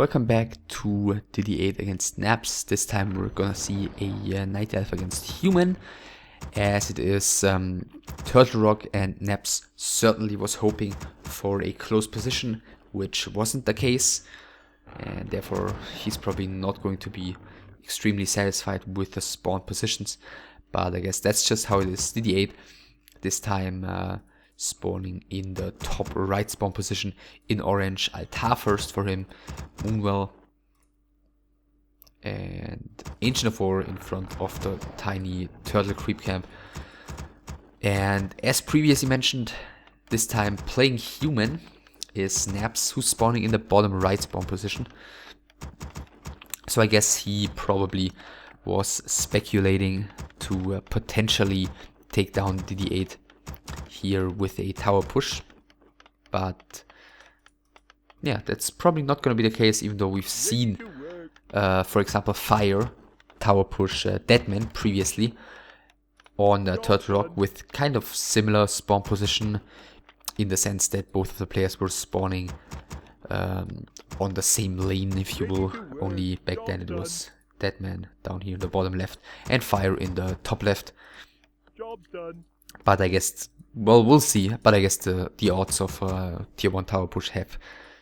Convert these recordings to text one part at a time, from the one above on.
Welcome back to DIDI8 against NapS. This time we're gonna see a Night Elf against Human, as it is Turtle Rock, and NapS certainly was hoping for a close position, which wasn't the case, and therefore he's probably not going to be extremely satisfied with the spawn positions. But I guess that's just how it is. DIDI8 this time spawning in the top right spawn position in orange. Altar first for him, Moonwell, and Ancient of War in front of the tiny turtle creep camp. And as previously mentioned, this time playing Human is NapS, who's spawning in the bottom right spawn position. So I guess he probably was speculating to potentially take down DIDI8 here with a tower push, but yeah, that's probably not going to be the case, even though we've seen for example Fire tower push Deadman previously on Turtle Rock with kind of similar spawn position, in the sense that both of the players were spawning on the same lane, if you will, only back then it was Deadman down here in the bottom left and Fire in the top left. Job's done. But I guess, well, we'll see, but I guess the odds of tier 1 tower push have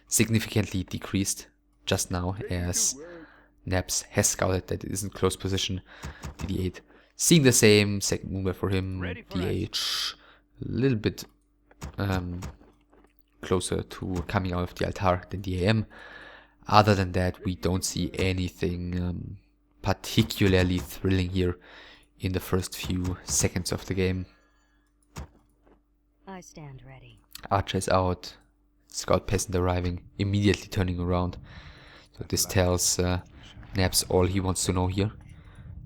significantly decreased just now, as NapS has scouted that it isn't close position. DIDI8 seeing the same, second mover for him, DH a little bit closer to coming out of the altar than the IEM. Other than that, we don't see anything particularly thrilling here in the first few seconds of the game. I stand ready. Archer is out, Scout Peasant arriving, immediately turning around. So this tells NapS all he wants to know here.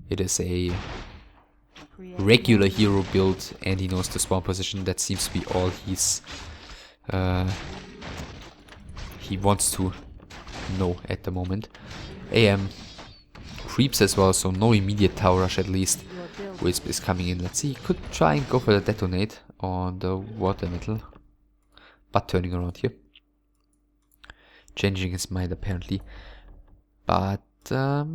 It is a regular hero build and he knows the spawn position. That seems to be all he wants to know at the moment. IEM creeps as well, so no immediate tower rush at least. Wisp is coming in. Let's see, he could try and go for the detonate on the water metal, but turning around here, changing his mind apparently. But the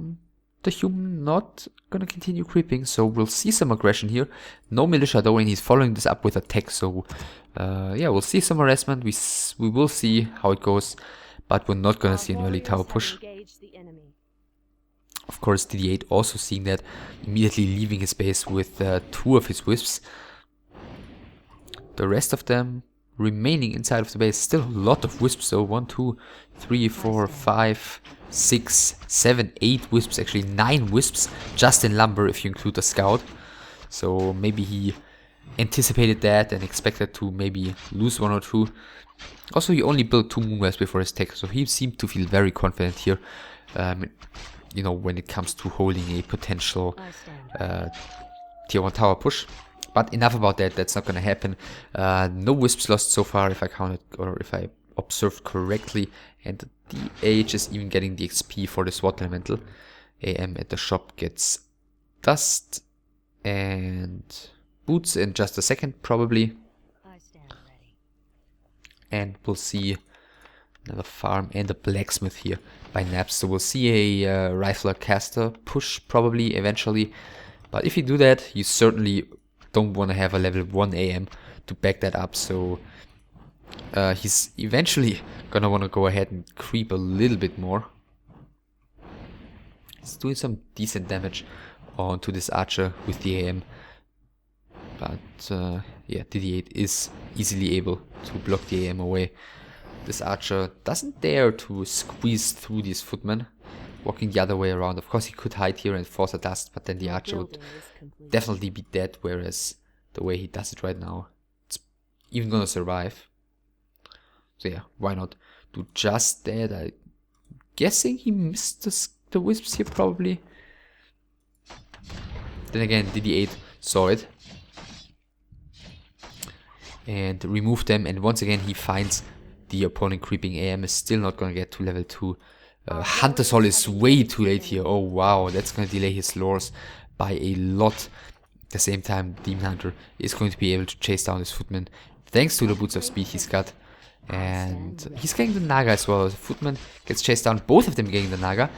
Human not gonna continue creeping, so we'll see some aggression here. No militia though, and he's following this up with a tech, so yeah, we'll see some harassment. We will see how it goes, but we're not gonna see an early tower push. Of course, DIDI8 also seeing that, immediately leaving his base with 2 of his wisps. The rest of them remaining inside of the base. Still a lot of wisps, so 1, 2, 3, 4, 5, 6, 7, 8 wisps, actually 9 wisps just in lumber if you include the scout. So maybe he anticipated that and expected to maybe lose 1 or 2. Also, he only built 2 moonwells before his tech, so he seemed to feel very confident here. You know, when it comes to holding a potential tier 1 tower push. But enough about that, that's not gonna happen. No wisps lost so far, if I counted, or if I observed correctly. And the DH is even getting the XP for the SWAT elemental. IEM at the shop gets dust and boots in just a second, probably. And we'll see another farm and a blacksmith here by NapS. So we'll see a rifler caster push probably eventually. But if you do that, you certainly don't want to have a level 1 IEM to back that up. So he's eventually gonna want to go ahead and creep a little bit more. He's doing some decent damage onto this archer with the IEM. But yeah, DIDI8 is easily able to block the IEM away. This archer doesn't dare to squeeze through these footmen, walking the other way around. Of course he could hide here and force a dust, but then the archer would definitely be dead, whereas the way he does it right now, it's even gonna survive. So yeah, why not do just that? I'm guessing he missed the wisps here probably. Then again, DIDI8 saw it and removed them, and once again he finds the opponent creeping. IEM is still not gonna get to level 2. Hunter Soul is way too late here. Oh wow, that's gonna delay his lures by a lot. At the same time, Demon Hunter is going to be able to chase down this footman thanks to the boots of speed he's got. And he's getting the Naga as well. The Footman gets chased down, both of them getting the Naga.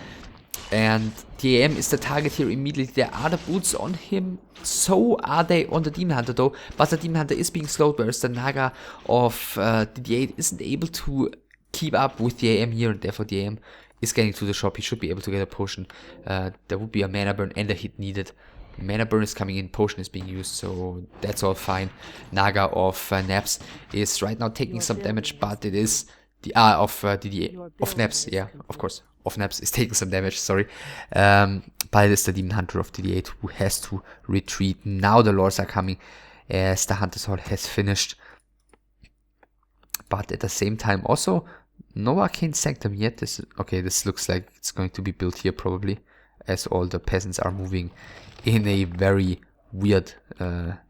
And DIM is the target here immediately. There are the boots on him. So are they on the Demon Hunter though. But the Demon Hunter is being slowed, whereas the Naga of DIDI8 isn't able to keep up with DIM here. And therefore DIM is getting to the shop. He should be able to get a potion. There would be a mana burn and a hit needed. Mana burn is coming in, potion is being used, so that's all fine. Naga of NapS is right now taking some damage, but it is the of DIDI8 of NapS, yeah, of course, of NapS is taking some damage. Sorry, but it is the Demon Hunter of DIDI8 who has to retreat. Now the lords are coming as the Hunter's Hall has finished, but at the same time also no Arcane Sanctum yet. This looks like it's going to be built here probably, as all the peasants are moving in a very weird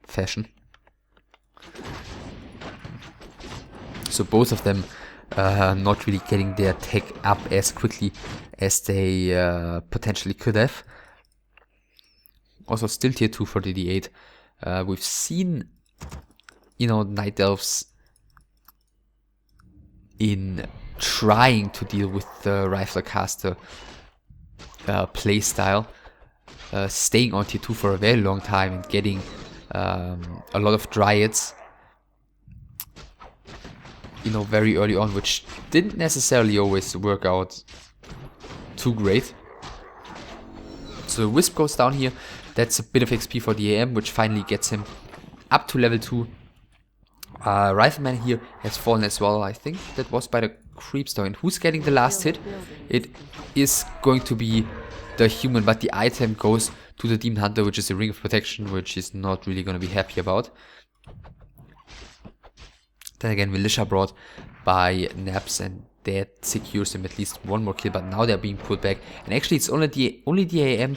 fashion. So both of them not really getting their tech up as quickly as they potentially could have. Also still tier 2 for DIDI8. We've seen, you know, Night Elves in trying to deal with the Rifler Caster playstyle. Staying on tier 2 for a very long time and getting a lot of Dryads, you know, very early on, which didn't necessarily always work out too great. So Wisp goes down here. That's a bit of XP for the IEM, which finally gets him up to level 2. Rifleman here has fallen as well. I think that was by the creeps though. And who's getting the last hit? It is going to be the human, but the item goes to the Demon Hunter, which is a Ring of Protection, which is not really going to be happy about. Then again, Militia brought by NapS, and that secures him at least one more kill, but now they're being pulled back. And actually it's only the IEM,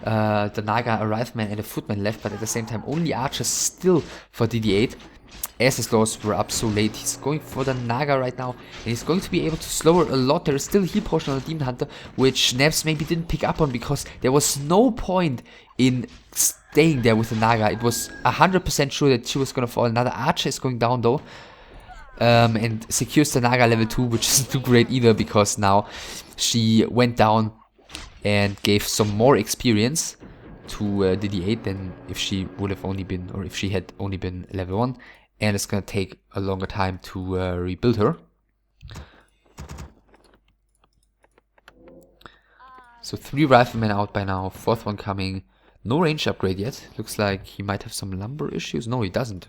the Naga, a Rifleman and a Footman left, but at the same time only archers still for DIDI8. As his laws were up so late, he's going for the Naga right now, and he's going to be able to slow her a lot. There is still a heal potion on the Demon Hunter, which NapS maybe didn't pick up on because there was no point in staying there with the Naga. It was 100% sure that she was going to fall. Another archer is going down though, and secures the Naga level 2, which isn't too great either because now she went down and gave some more experience to DIDI8 than if she would have only been, or if she had only been level 1. And it's gonna take a longer time to rebuild her. So 3 riflemen out by now, 4th one coming. No range upgrade yet. Looks like he might have some lumber issues. No, he doesn't.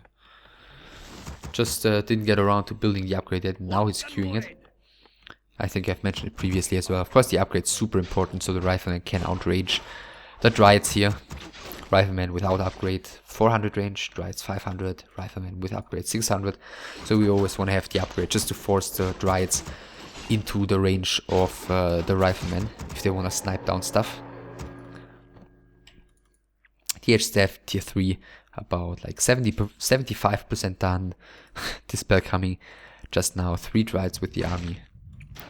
Just didn't get around to building the upgrade yet. Now he's queuing it. I think I've mentioned it previously as well. Of course the upgrade's super important so the rifleman can outrage the Dryads here. Rifleman without upgrade 400 range, Dryads 500, Rifleman with upgrade 600. So we always want to have the upgrade just to force the Dryads into the range of the Rifleman if they want to snipe down stuff. TH staff tier 3, about like 75% done. Dispel coming just now, 3 Dryads with the army.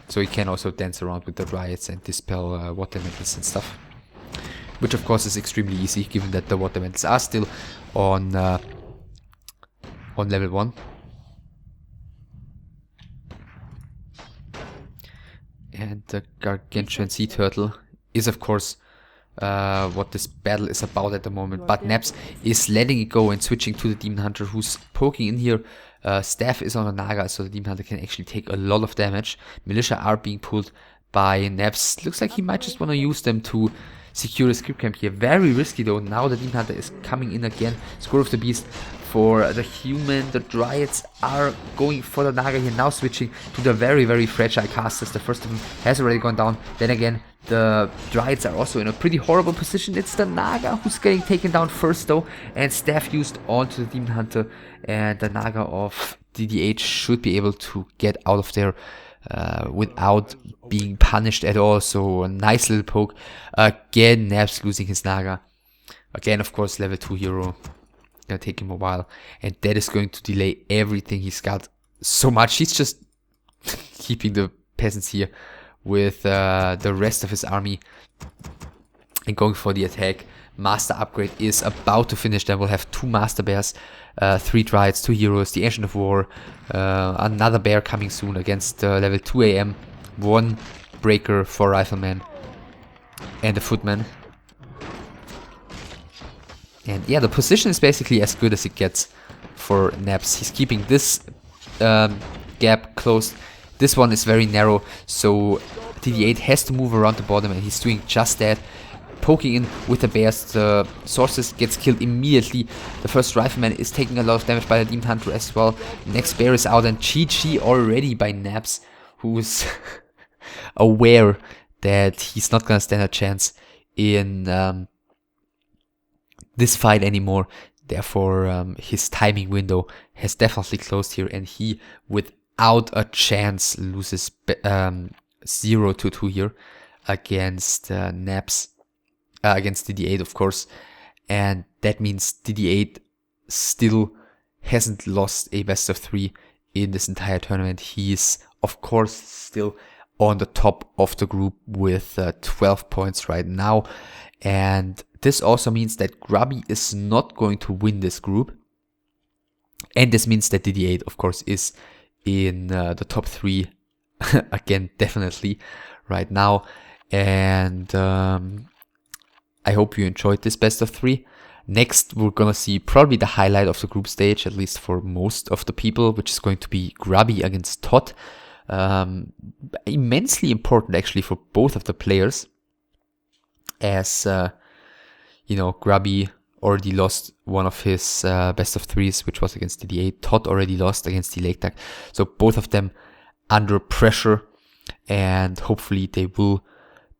So he can also dance around with the Dryads and dispel water metals and stuff. Which of course is extremely easy, given that the water metals are still on level 1. And the Gargantuan Sea Turtle is of course what this battle is about at the moment. But NapS is letting it go and switching to the Demon Hunter, who's poking in here. Staff is on a Naga, so the Demon Hunter can actually take a lot of damage. Militia are being pulled by NapS. Looks like he might just want to use them to secure the script camp here. Very risky though. Now the Demon Hunter is coming in again. Score of the Beast for the human. The Dryads are going for the Naga here. Now switching to the very, very fragile casters. The first of them has already gone down. Then again, the Dryads are also in a pretty horrible position. It's the Naga who's getting taken down first though. And staff used onto the Demon Hunter. And the Naga of DIDI8 should be able to get out of there without being punished at all. So a nice little poke. Again, NapS losing his Naga. Again, of course, level 2 hero. Gonna take him a while. And that is going to delay everything he's got so much. He's just keeping the peasants here with the rest of his army and going for the attack. master upgrade is about to finish. Then we'll have 2 master bears, 3 Dryads, 2 heroes, the Ancient of War, another bear coming soon against level 2 AM, 1 breaker, 4 riflemen, and a footman. And yeah, the position is basically as good as it gets for NapS. He's keeping this gap closed. This one is very narrow, so DIDI8 has to move around the bottom, and he's doing just that. Poking in with the bears, the Sorceress gets killed immediately. The first rifleman is taking a lot of damage by the Demon Hunter as well. Next bear is out, and GG already by NapS, who's aware that he's not gonna stand a chance in this fight anymore. Therefore, his timing window has definitely closed here, and he, without a chance, loses 0-2 here against NapS, against DIDI8, of course. And that means DIDI8 still hasn't lost a best of 3 in this entire tournament. He is, of course, still on the top of the group with 12 points right now. And this also means that Grubby is not going to win this group. And this means that DIDI8, of course, is in the top 3 again, definitely right now. And I hope you enjoyed this best of 3. Next, we're gonna see probably the highlight of the group stage, at least for most of the people, which is going to be Grubby against Todd. Immensely important actually for both of the players, as you know, Grubby already lost one of his best of 3s, which was against DIDI8. Todd already lost against the Lake Duck. So both of them under pressure, and hopefully they will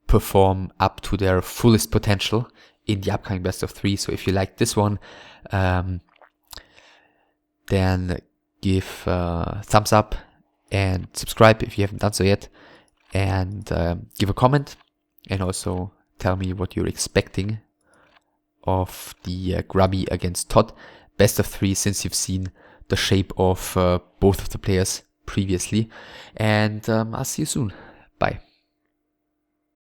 perform up to their fullest potential in the upcoming best of 3. So if you like this one, then give a thumbs up and subscribe if you haven't done so yet, and give a comment, and also tell me what you're expecting of the Grubby against Todd best of 3, since you've seen the shape of both of the players previously. And I'll see you soon. Bye.